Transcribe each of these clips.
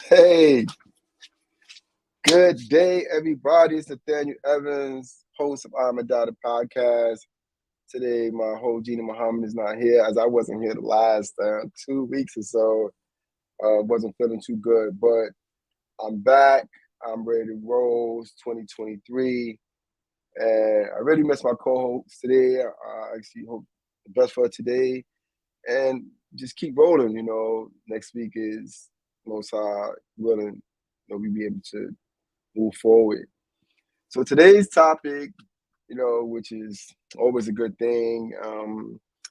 Hey, good day, everybody. It's Nathaniel Evans, host of I'm a Daughter podcast. Today, my whole Gina Muhammad is not here, as I wasn't here the last 2 weeks or so. Wasn't feeling too good, but I'm back. I'm ready to roll. It's 2023, and I really miss my co-host today. I actually hope the best for today, and just keep rolling. Next week is most willing. We be able to move forward. So today's topic, which is always a good thing,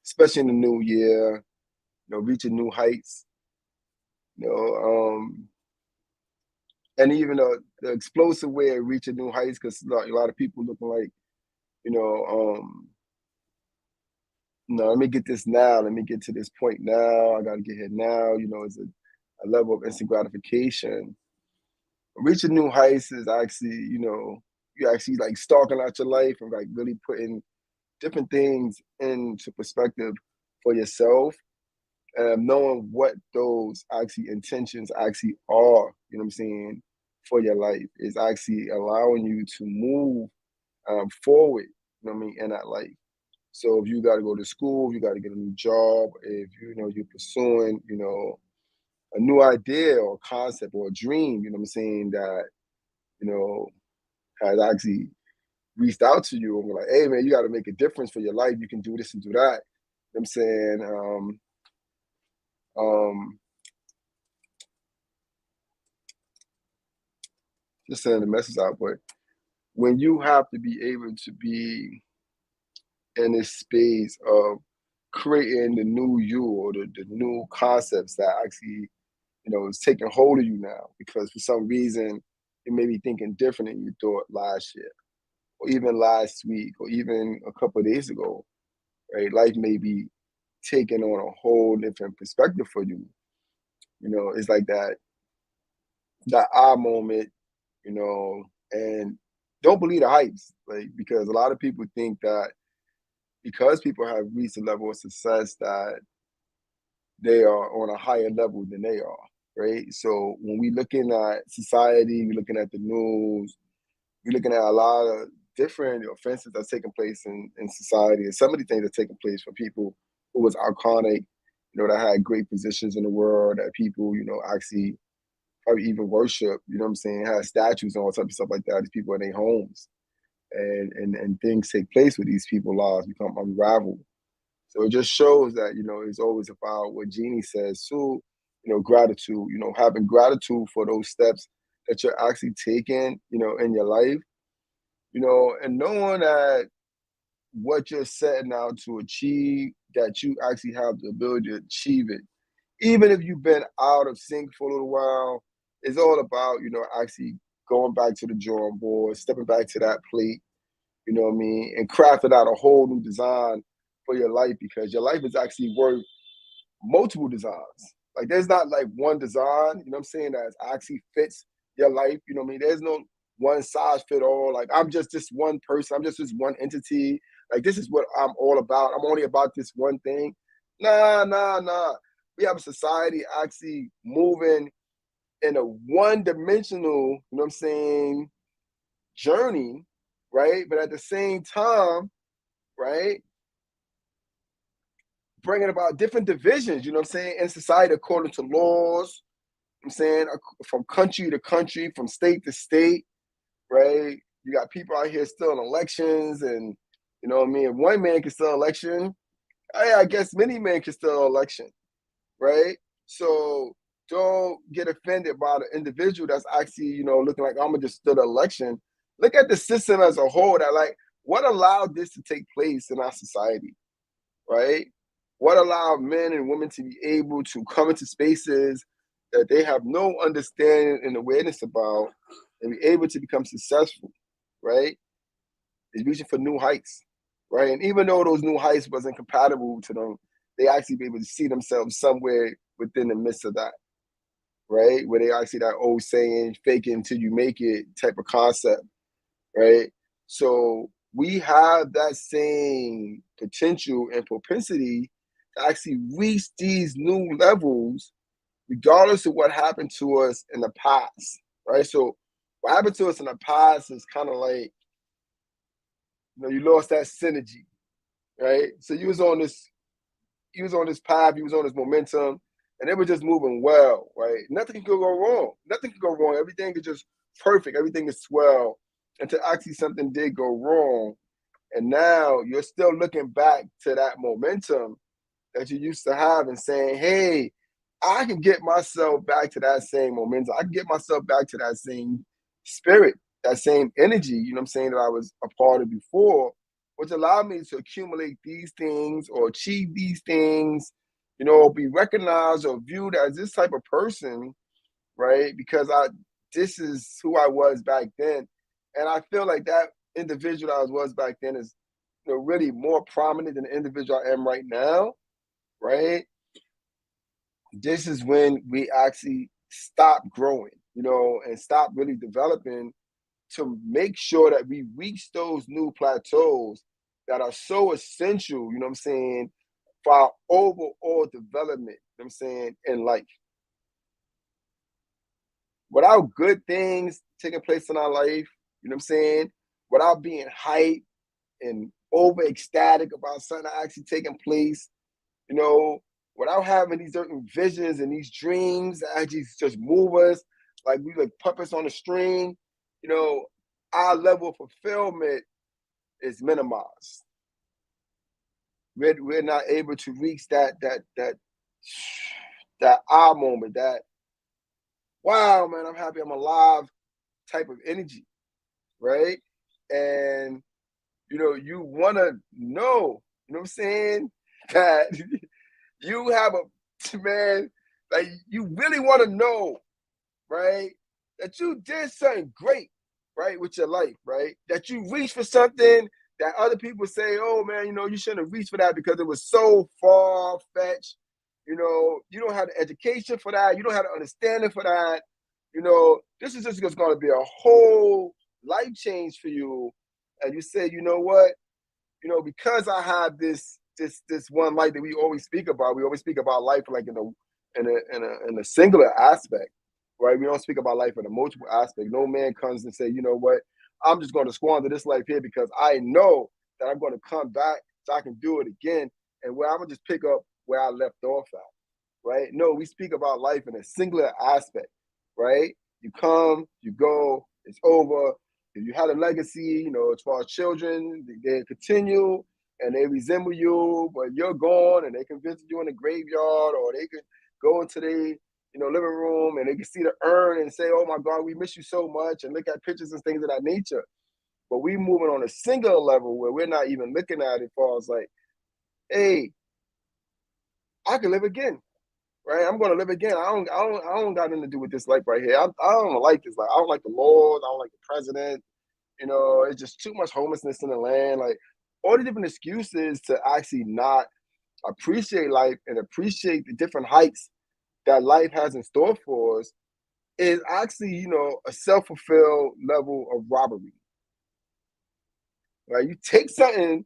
especially in the new year, reaching new heights, you know, and even the explosive way of reaching new heights, because a lot of people looking like, you know, let me get this now, let me get to this point now, I got to get here now, it's a level of instant gratification. Reaching new heights is actually, you actually like stalking out your life and like really putting different things into perspective for yourself, knowing what those actually intentions actually are, for your life is actually allowing you to move forward, in that life. So if you got to go to school, if you got to get a new job, if you're pursuing, a new idea or concept or a dream, that, you know, has actually reached out to you and were like, hey man, you got to make a difference for your life. You can do this and do that. You know what I'm saying? Just sending the message out. But when you have to be able to be in this space of creating the new you or the new concepts that actually, is taking hold of you now, because for some reason you may be thinking different than you thought last year or even last week or even a couple of days ago, right? Life may be taking on a whole different perspective for you. It's like that aha moment, and don't believe the hypes, like, because a lot of people think that because people have reached a level of success that they are on a higher level than they are, right? So when we looking at society, we're looking at the news, we're looking at a lot of different offenses that's taking place in society, and some of the things that are taking place for people who was iconic, that had great positions in the world, that people, actually probably even worship, had statues and all types of stuff like that. These people in their homes, and things take place with these people, lives become unraveled. So it just shows that, it's always about what Jeannie says too, gratitude, having gratitude for those steps that you're actually taking, in your life, and knowing that what you're setting out to achieve, that you actually have the ability to achieve it. Even if you've been out of sync for a little while, it's all about, actually going back to the drawing board, stepping back to that plate, and crafting out a whole new design for your life, because your life is actually worth multiple designs. Like there's not like one design, that actually fits your life. There's no one size fit all. Like I'm just this one person, I'm just this one entity. Like this is what I'm all about. I'm only about this one thing. Nah, nah, nah. We have a society actually moving in a one-dimensional, journey, right? But at the same time, right, bringing about different divisions, in society according to laws, from country to country, from state to state, right? You got people out here still in elections, and if one man can still election, I guess many men can still election, right? So don't get offended by the individual that's actually, looking like I'm gonna just still the election. Look at the system as a whole. That like what allowed this to take place in our society, right? What allowed men and women to be able to come into spaces that they have no understanding and awareness about, and be able to become successful, right? Is reaching for new heights, right? And even though those new heights wasn't compatible to them, they actually be able to see themselves somewhere within the midst of that, right? Where they actually that old saying, fake it until you make it type of concept, right? So we have that same potential and propensity to actually reach these new levels, regardless of what happened to us in the past, right? So what happened to us in the past is kind of like, you lost that synergy, right? So you was on this path, you was on this momentum, and it was just moving well, right? Nothing could go wrong. Nothing could go wrong. Everything is just perfect. Everything is swell. Until actually something did go wrong. And now you're still looking back to that momentum that you used to have and saying, hey, I can get myself back to that same momentum. I can get myself back to that same spirit, that same energy, what I'm saying, that I was a part of before, which allowed me to accumulate these things or achieve these things, be recognized or viewed as this type of person, right? Because this is who I was back then. And I feel like that individual I was back then is really more prominent than the individual I am right now, right? This is when we actually stop growing, and stop really developing to make sure that we reach those new plateaus that are so essential, what I'm saying, for our overall development, I'm saying, in life. Without good things taking place in our life, what I'm saying, without being hyped and over ecstatic about something actually taking place, you know, without having these certain visions and these dreams that actually just move us like we like puppets on a string, our level of fulfillment is minimized. We're not able to reach that ah moment, that wow, man, I'm happy I'm alive type of energy, right? And you want to know, what I'm saying, that you have a man, like you really want to know, right, that you did something great, right, with your life, right, that you reached for something that other people say, oh man, you shouldn't have reached for that because it was so far fetched. You don't have the education for that. You don't have the understanding for that. This is just going to be a whole life change for you. And you say, you know what? Because I have this one life that we always speak about. We always speak about life like in a singular aspect, right? We don't speak about life in a multiple aspect. No man comes and say, you know what? I'm just going to squander this life here because I know that I'm going to come back so I can do it again, and where I'm gonna just pick up where I left off at, right? No, we speak about life in a singular aspect, right? You come, you go, it's over. If you had a legacy, as far as children, they continue and they resemble you, but you're gone and they can visit you in the graveyard, or they could go into the living room and they can see the urn and say, oh my God, we miss you so much, and look at pictures and things of that nature. But we moving on a singular level where we're not even looking at it far as like, hey, I can live again, right? I'm going to live again. I don't got nothing to do with this life right here. I don't like this life. I don't like the laws. I don't like the president. It's just too much homelessness in the land. Like all the different excuses to actually not appreciate life and appreciate the different heights that life has in store for us is actually, a self-fulfilled level of robbery. Right? You take something,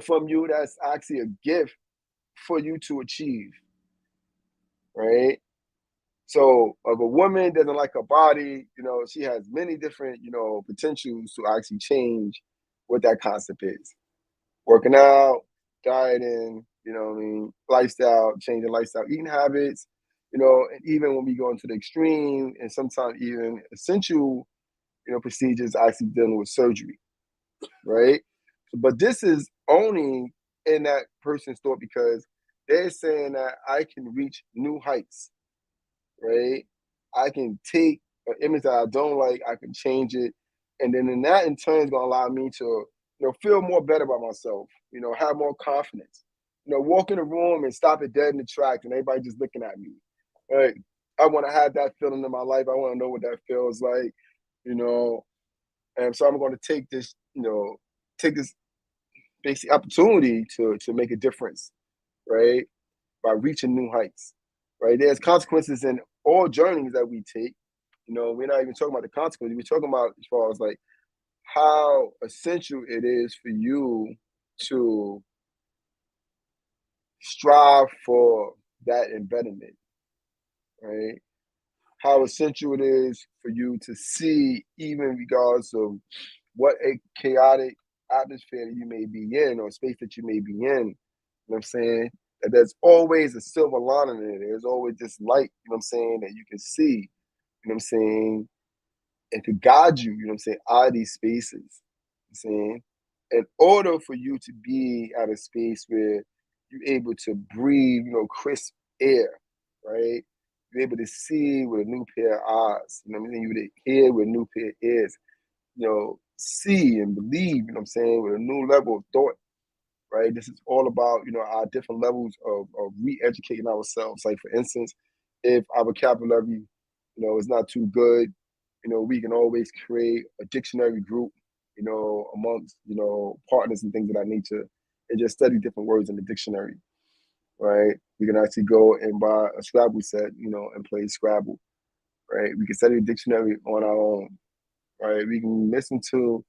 from you that's actually a gift for you to achieve, right? So if a woman doesn't like her body, she has many different, potentials to actually change what that concept is. Working out, dieting, what I mean, lifestyle, changing lifestyle, eating habits, and even when we go into the extreme and sometimes even essential, procedures actually dealing with surgery, right? But this is only in that person's thought because they're saying that I can reach new heights, right? I can take an image that I don't like, I can change it. And then in that in turn is gonna allow me to, feel more better about myself, have more confidence. Walk in the room and stop it dead in the tracks and everybody just looking at me. Right. I wanna have that feeling in my life. I wanna know what that feels like, you know. And so I'm gonna take this basic opportunity to make a difference, right? By reaching new heights, right? There's consequences in all journeys that we take. We're not even talking about the consequences. We're talking about as far as like how essential it is for you to strive for that embetterment, right? How essential it is for you to see, even regardless of what a chaotic atmosphere that you may be in or space that you may be in, you know what I'm saying? That there's always a silver lining in it. There's always this light, you know what I'm saying, that you can see, you know what I'm saying, and to guide you, you know what I'm saying, out of these spaces. You know what I'm saying? In order for you to be at a space where you're able to breathe, crisp air, right? You're able to see with a new pair of eyes, you know what I'm saying? You're able to hear with a new pair of ears, see and believe, you know what I'm saying, with a new level of thought, right? This is all about, our different levels of re-educating ourselves. Like, for instance, if our vocabulary, is not too good, we can always create a dictionary group, amongst, partners and things of that nature, and just study different words in the dictionary, right? We can actually go and buy a Scrabble set, and play Scrabble, right? We can study the dictionary on our own, right? We can listen to,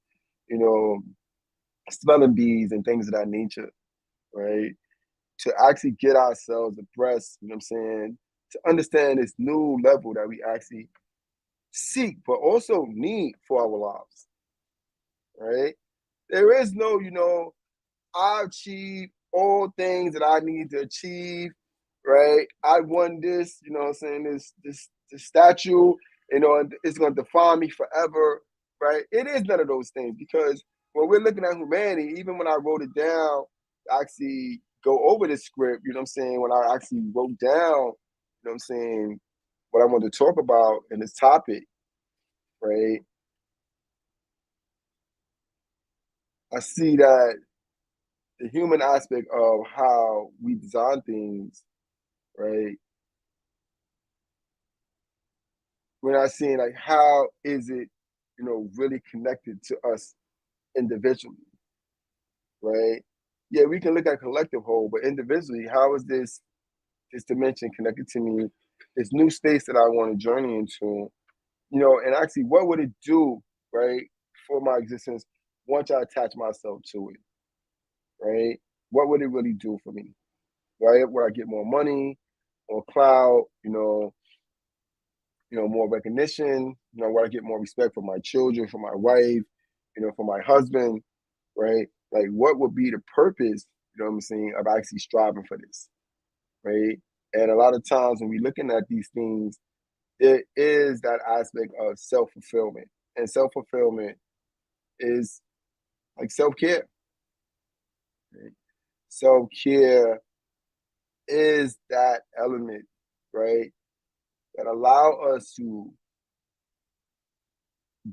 you know, spelling bees and things of that nature, right? To actually get ourselves abreast, you know what I'm saying? To understand this new level that we actually seek, but also need for our lives, right? There is no, I achieved all things that I need to achieve, right? I won this, you know what I'm saying, this statue, it's gonna define me forever, right? It is none of those things, because when we're looking at humanity, even when I wrote it down, actually go over the script, you know what I'm saying, when I actually wrote down, you know what I'm saying, what I want to talk about in this topic, right? I see that the human aspect of how we design things, right? We're not seeing, like, how is it, really connected to us individually, right? Yeah, we can look at collective whole, but individually, how is this dimension connected to me? This new space that I want to journey into, and actually, what would it do, right, for my existence once I attach myself to it, right? What would it really do for me, right? Would I get more money, more clout, more recognition, where I get more respect for my children, for my wife, for my husband, right? Like, what would be the purpose, what I'm saying, of actually striving for this, right? And a lot of times when we're looking at these things, there is that aspect of self-fulfillment. And self-fulfillment is like self-care, right? Self-care is that element, right, that allow us to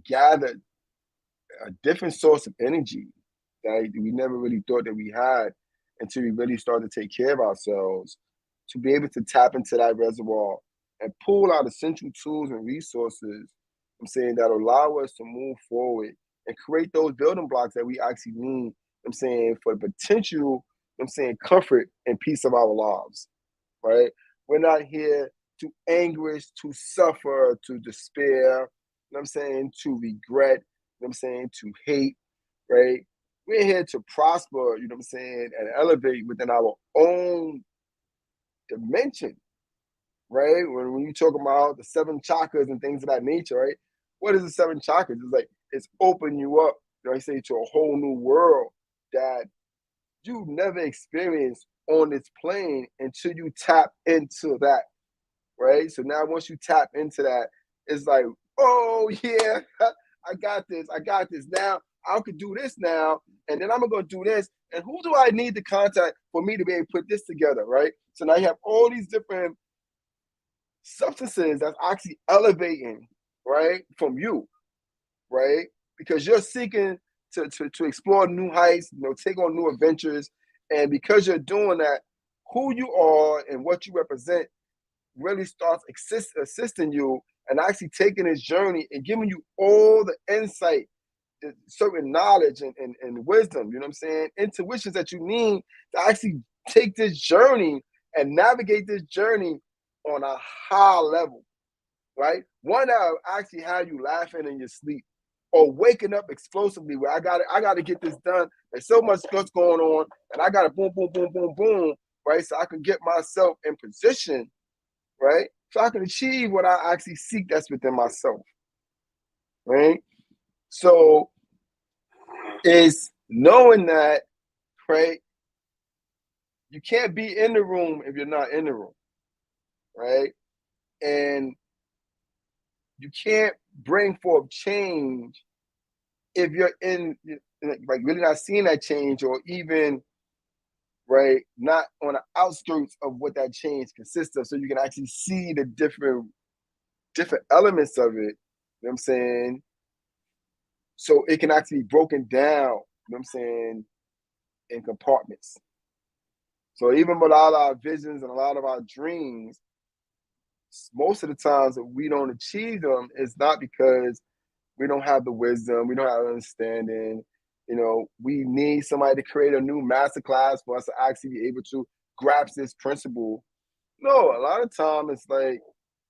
gather a different source of energy that we never really thought that we had until we really started to take care of ourselves, to be able to tap into that reservoir and pull out essential tools and resources, I'm saying, that allow us to move forward and create those building blocks that we actually need, I'm saying, for the potential, I'm saying, comfort and peace of our lives, right? We're not here to anguish, to suffer, to despair, I'm saying, to regret, I'm saying, to hate, right? We're here to prosper, you know what I'm saying, and elevate within our own dimension, right? When you talk about the seven chakras and things of that nature, right? What is the seven chakras? It's like, it's open you up, I say, to a whole new world that you never experienced on this plane until you tap into that, right? So now once you tap into that, it's like, oh yeah, I got this. I got this. Now I could do this now, and then I'm gonna do this. And who do I need to contact for me to be able to put this together, right? So now you have all these different substances that's actually elevating, right, from you, right? Because you're seeking to explore new heights, take on new adventures, and because you're doing that, who you are and what you represent really starts assisting you and actually taking this journey and giving you all the insight, the certain knowledge and wisdom, you know what I'm saying? Intuitions that you need to actually take this journey and navigate this journey on a high level, right? One that will actually have you laughing in your sleep or waking up explosively where I gotta get this done. There's so much stuff going on and I gotta boom, boom, boom, boom, boom. right? So I can get myself in position, right? So I can achieve what I actually seek that's within myself, right? So it's knowing that, right? You can't be in the room if you're not in the room, right? And you can't bring forth change if you're in, like, really not seeing that change, or even, right, not on the outskirts of what that change consists of, so you can actually see the different elements of it, you know what I'm saying? So it can actually be broken down, you know what I'm saying, in compartments. So even with all our visions and a lot of our dreams, most of the times that we don't achieve them is not because we don't have the wisdom, we don't have understanding. You know, we need somebody to create a new master class for us to actually be able to grasp this principle. No, a lot of time it's like,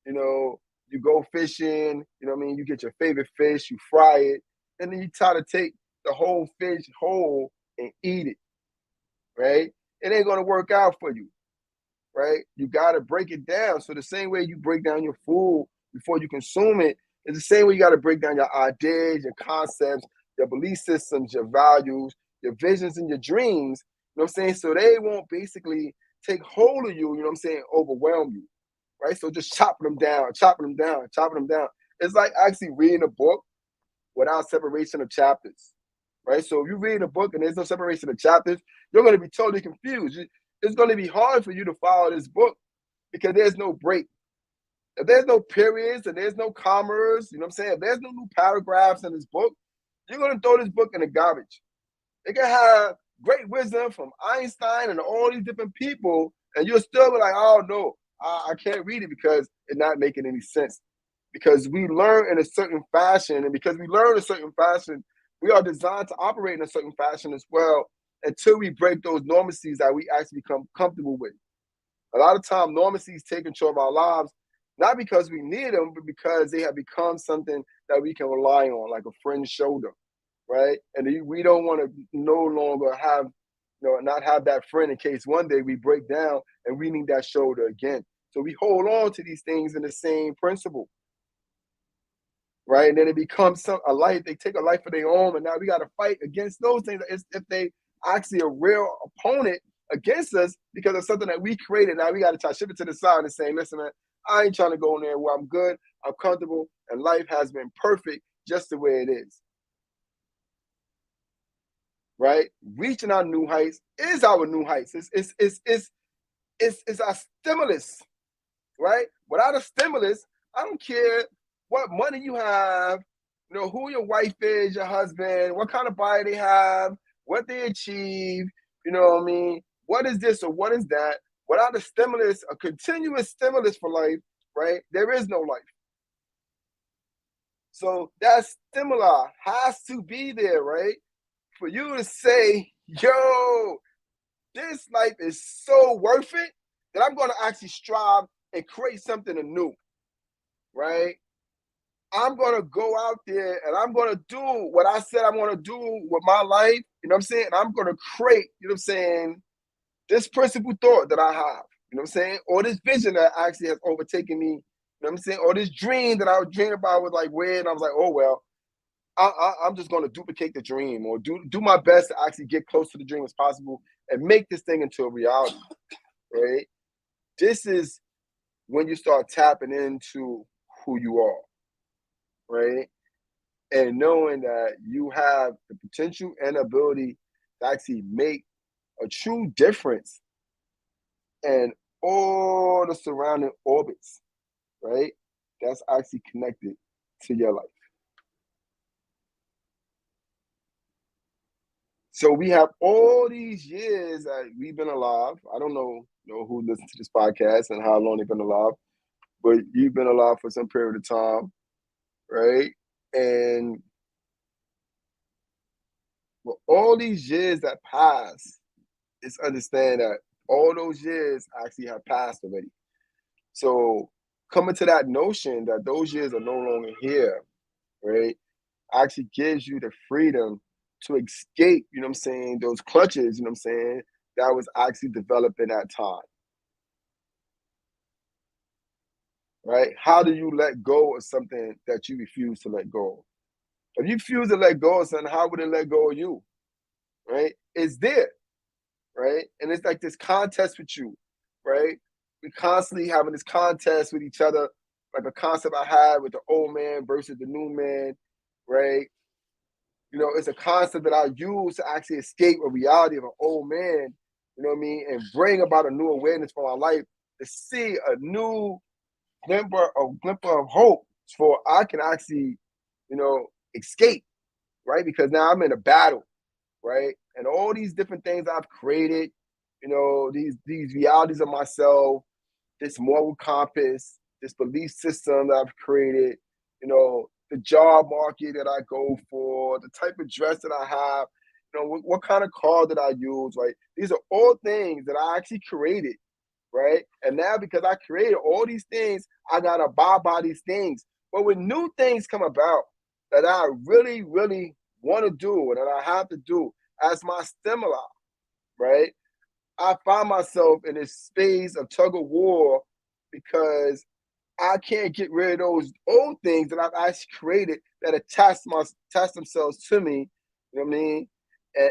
you know, you go fishing, you know what I mean? You get your favorite fish, you fry it, and then you try to take the whole fish whole and eat it, right? It ain't gonna work out for you, right? You got to break it down. So the same way you break down your food before you consume it is the same way you got to break down your ideas, your concepts, your belief systems, your values, your visions, and your dreams. You know what I'm saying? So they won't basically take hold of you, you know what I'm saying, overwhelm you, right? So just chopping them down, chopping them down, chopping them down. It's like actually reading a book without separation of chapters, right? So if you read a book and there's no separation of chapters, you're going to be totally confused. It's going to be hard for you to follow this book because there's no break. If there's no periods and there's no commas, you know what I'm saying? If there's no new paragraphs in this book, you're going to throw this book in the garbage. It can have great wisdom from Einstein and all these different people, and you'll still be like, oh no, I can't read it because it's not making any sense. Because we learn in a certain fashion, and because we learn in a certain fashion, we are designed to operate in a certain fashion as well until we break those normacies that we actually become comfortable with. A lot of time, normacies take control of our lives, not because we need them, but because they have become something that we can rely on, like a friend's shoulder, right? And we don't want to no longer have, not have that friend in case one day we break down and we need that shoulder again. So we hold on to these things in the same principle, right? And then it becomes a life. They take a life of their own, and now we got to fight against those things. It's, if they actually a real opponent against us because of something that we created, now we got to try to shift it to the side and say, listen, man, I ain't trying to go in there where I'm good, I'm comfortable, and life has been perfect just the way it is. Right? Reaching our new heights is our new heights. It's our stimulus, right? Without a stimulus, I don't care what money you have, who your wife is, your husband, what kind of body they have, what they achieve, you know what I mean? What is this or what is that? Without a stimulus, a continuous stimulus for life, right? There is no life. So that stimuli has to be there, right? For you to say, yo, this life is so worth it that I'm going to actually strive and create something anew, right? I'm going to go out there and I'm going to do what I said I'm going to do with my life, you know what I'm saying? And I'm going to create, you know what I'm saying, this principal thought that I have, you know what I'm saying? Or this vision that actually has overtaken me, you know what I'm saying? Or this dream that I was dreaming about was like weird, and I was like, oh, well, I'm just going to duplicate the dream or do my best to actually get close to the dream as possible and make this thing into a reality, right? This is when you start tapping into who you are, right? And knowing that you have the potential and ability to actually make a true difference in all the surrounding orbits, right? That's actually connected to your life. So we have all these years that we've been alive. I don't know who listens to this podcast and how long they've been alive, but you've been alive for some period of time, right? And for all these years that pass, it's understand that all those years actually have passed already. So coming to that notion that those years are no longer here, right, actually gives you the freedom to escape, you know what I'm saying, those clutches, you know what I'm saying, that was actually developed in that time, right? How do you let go of something that you refuse to let go of? If you refuse to let go of something, how would it let go of you, right? It's there, right? And it's like this contest with you, right? We constantly having this contest with each other, like a concept I had with the old man versus the new man, right? You know, it's a concept that I use to actually escape a reality of an old man, you know what I mean, and bring about a new awareness for my life to see a new glimmer of hope for I can actually, you know, escape, right? Because now I'm in a battle, right? And all these different things I've created, you know, these realities of myself, this moral compass, this belief system that I've created, you know, the job market that I go for, the type of dress that I have, you know, what kind of car that I use, right? These are all things that I actually created, right? And now because I created all these things, I gotta abide by these things. But when new things come about that I really, really want to do and that I have to do as my stimuli, right? I find myself in this space of tug of war because I can't get rid of those old things that I've actually created that attach themselves to me. You know what I mean?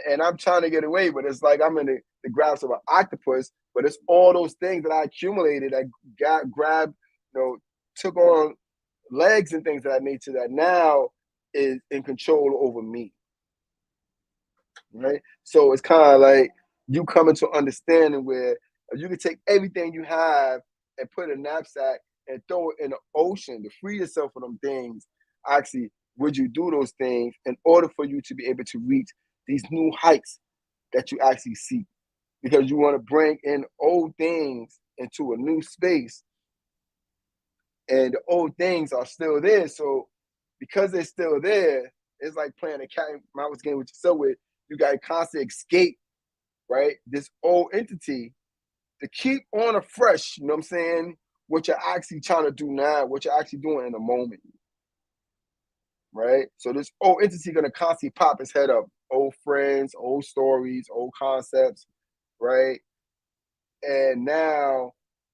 And I'm trying to get away, but it's like I'm in the grasp of an octopus. But it's all those things that I accumulated that grabbed, you know, took on legs and things of that nature that now is in control over me. Right? So it's kind of like you coming to understanding where you can take everything you have and put in a knapsack and throw it in the ocean to free yourself from them things. Actually, would you do those things in order for you to be able to reach these new heights that you actually seek? Because you want to bring in old things into a new space, and the old things are still there. So because they're still there, it's like playing a cat and mouse game with yourself with you got to constantly escape, right? This old entity to keep on afresh, you know what I'm saying? What you're actually trying to do now, what you're actually doing in the moment, right? So this old entity gonna constantly pop its head up. Old friends, old stories, old concepts, right? And now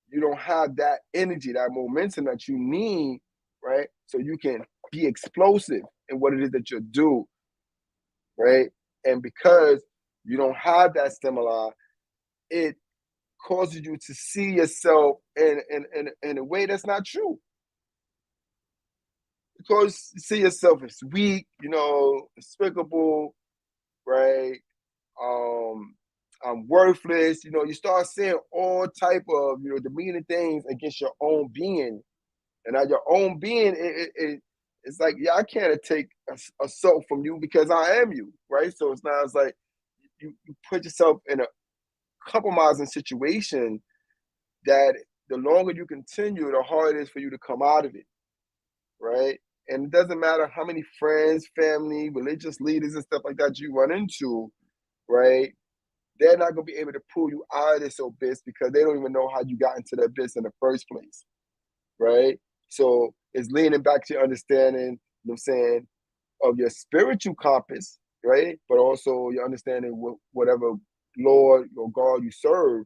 you don't have that energy, that momentum that you need, right? So you can be explosive in what it is that you do, right? And because you don't have that stimuli, it causes you to see yourself in a way that's not true. Because you see yourself as weak, you know, despicable, right? Um, I'm worthless. You know, you start saying all type of, you know, demeaning things against your own being. And now your own being, it's like, yeah, I can't take assault from you because I am you, right? So it's now it's like you put yourself in a compromising situation that the longer you continue, the harder it is for you to come out of it, right? And it doesn't matter how many friends, family, religious leaders, and stuff like that you run into, right? They're not going to be able to pull you out of this abyss because they don't even know how you got into the abyss in the first place, right? So it's leaning back to your understanding, you know what I'm saying, of your spiritual compass, right? But also your understanding whatever Lord or God you serve,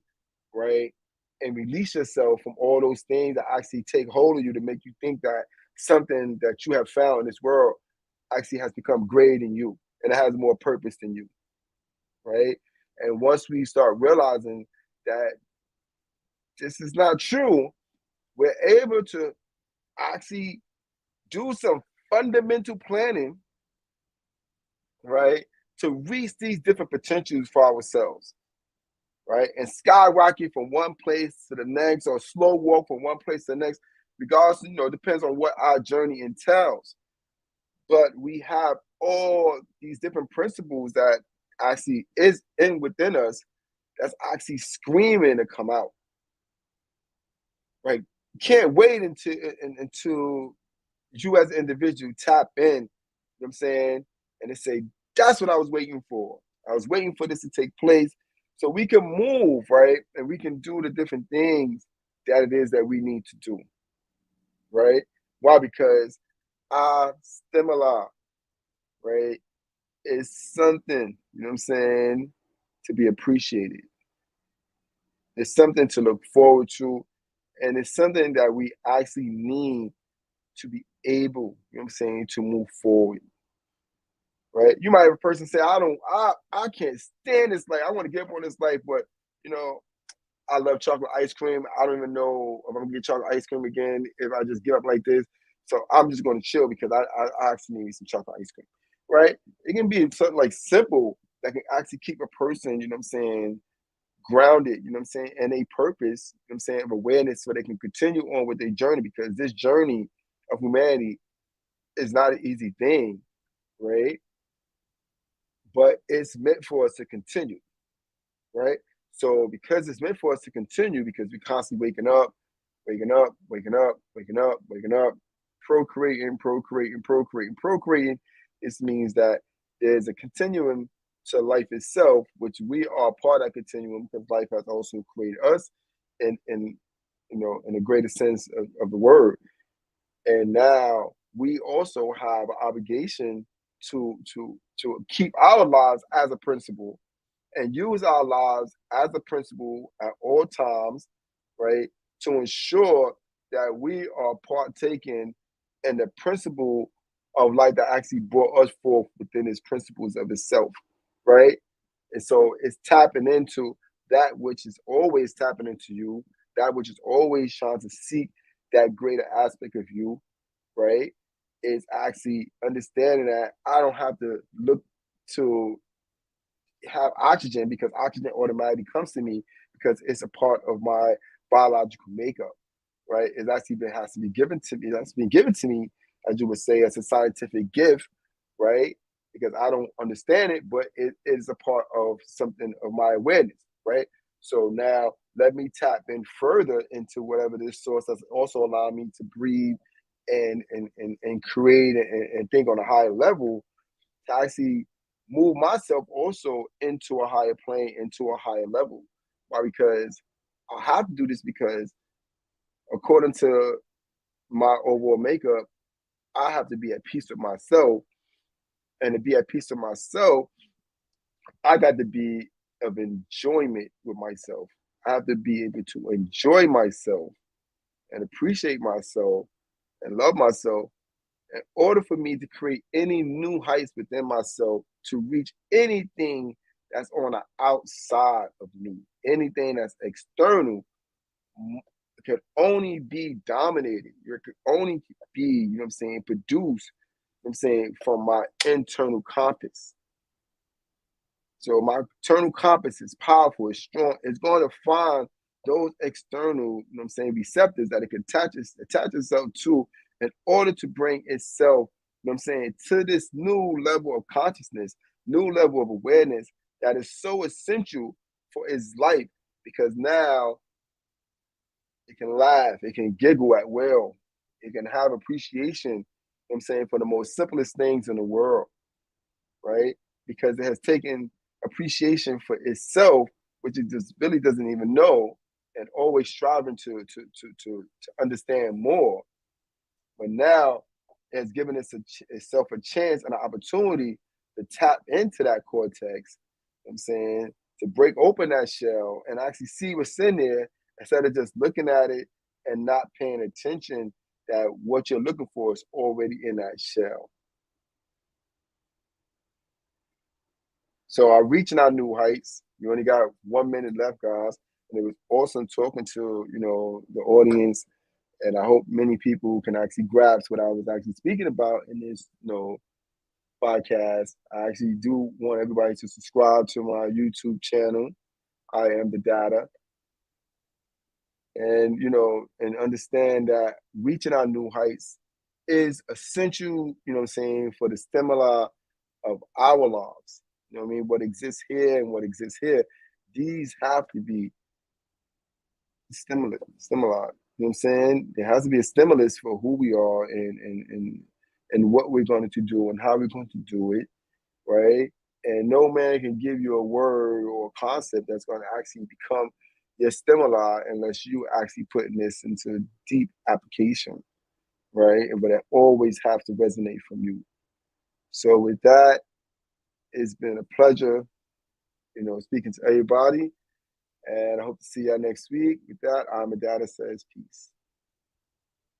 right? And release yourself from all those things that actually take hold of you to make you think that something that you have found in this world actually has become greater than you and it has more purpose than you, right? And once we start realizing that this is not true, we're able to actually do some fundamental planning, right, to reach these different potentials for ourselves, right, and skyrocket from one place to the next, or slow walk from one place to the next, regardless, you know, it depends on what our journey entails. But we have all these different principles that actually is in within us that's actually screaming to come out. Right? Can't wait until you as an individual tap in, you know what I'm saying, and they say, that's what I was waiting for. I was waiting for this to take place so we can move, right? And we can do the different things that it is that we need to do, right? Why? Because our stimuli, right, is something, you know what I'm saying, to be appreciated. It's something to look forward to, and it's something that we actually need to be able, you know what I'm saying, to move forward. Right? You might have a person say, I can't stand this life. I want to give up on this life, but you know, I love chocolate ice cream. I don't even know if I'm gonna get chocolate ice cream again if I just give up like this. So I'm just gonna chill because I actually need some chocolate ice cream. Right? It can be something like simple that can actually keep a person, you know what I'm saying, grounded, you know what I'm saying, and a purpose, you know what I'm saying, of awareness so they can continue on with their journey because this journey of humanity is not an easy thing, right? But it's meant for us to continue, right? So because it's meant for us to continue, because we're constantly waking up, waking up, waking up, waking up, waking up, procreating, procreating, procreating, procreating, this means that there's a continuum to life itself, which we are part of that continuum because life has also created us in you know in a greater sense of the word. And now we also have an obligation to keep our lives as a principle and use our lives as a principle at all times, right? To ensure that we are partaking in the principle of life that actually brought us forth within its principles of itself, right? And so it's tapping into that which is always tapping into you, that which is always trying to seek that greater aspect of you, right? Is actually understanding that I don't have to look to have oxygen because oxygen automatically comes to me because it's a part of my biological makeup, right? It actually been, has to be given to me. That's been given to me, as you would say, as a scientific gift, right? Because I don't understand it, but it is a part of something of my awareness, right? So now let me tap in further into whatever this source that's also allowing me to breathe and create and think on a higher level to actually move myself also into a higher plane, into a higher level. Why? Because I have to do this because according to my overall makeup, I have to be at peace with myself. And to be at peace with myself, I got to be of enjoyment with myself. I have to be able to enjoy myself and appreciate myself and love myself in order for me to create any new heights within myself to reach anything that's on the outside of me, anything that's external can only be dominated. It could only be, you know what I'm saying, produced, you know what I'm saying, from my internal compass. So my internal compass is powerful, it's strong, it's going to find those external, you know what I'm saying, receptors that it can attach itself to in order to bring itself, you know what I'm saying, to this new level of consciousness, new level of awareness that is so essential for its life because now it can laugh, it can giggle at will, it can have appreciation, you know what I'm saying, for the most simplest things in the world, right? Because it has taken appreciation for itself, which it just really doesn't even know, and always striving to understand more. But now it has given itself a chance and an opportunity to tap into that cortex, you know what I'm saying, to break open that shell and actually see what's in there instead of just looking at it and not paying attention that what you're looking for is already in that shell. So I'm reaching our new heights. We only got 1 minute left, guys. And it was awesome talking to, you know, the audience. And I hope many people can actually grasp what I was actually speaking about in this, you know, podcast. I actually do want everybody to subscribe to my YouTube channel. I am the data. And, you know, and understand that reaching our new heights is essential, you know what I'm saying, for the stimuli of our lives. You know what I mean? What exists here and what exists here, these have to be stimuli. You know what I'm saying? There has to be a stimulus for who we are and what we're going to do and how we're going to do it, right? And no man can give you a word or a concept that's going to actually become your stimuli unless you actually putting this into deep application, right? But it always have to resonate from you. So with that, it's been a pleasure, you know, speaking to everybody. And I hope to see y'all next week. With that, I'm a data says peace.